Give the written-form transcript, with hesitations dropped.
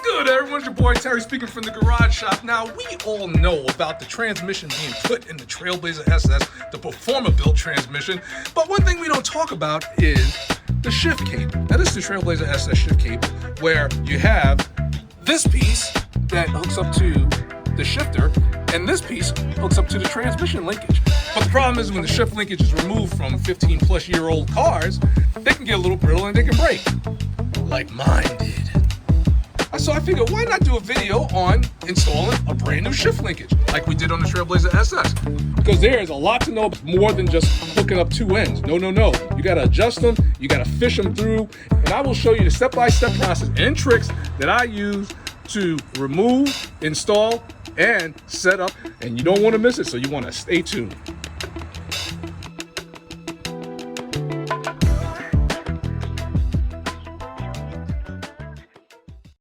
good, everyone? It's your boy Terry speaking from the garage shop. Now, we all know about the transmission being put in the Trailblazer SS, the performer built transmission, but one thing we don't talk about is the shift cable. Now, this is the Trailblazer SS shift cable, where you have this piece that hooks up to the shifter, and this piece hooks up to the transmission linkage. But the problem is when the shift linkage is removed from 15-plus-year-old cars, they can get a little brittle and they can break, like mine did. So I figured, why not do a video on installing a brand new shift linkage like we did on the Trailblazer SS? Because there is a lot to know more than just hooking up two ends. No. You got to adjust them. You got to fish them through. And I will show you the step-by-step process and tricks that I use to remove, install, and set up. And you don't want to miss it, so you want to stay tuned.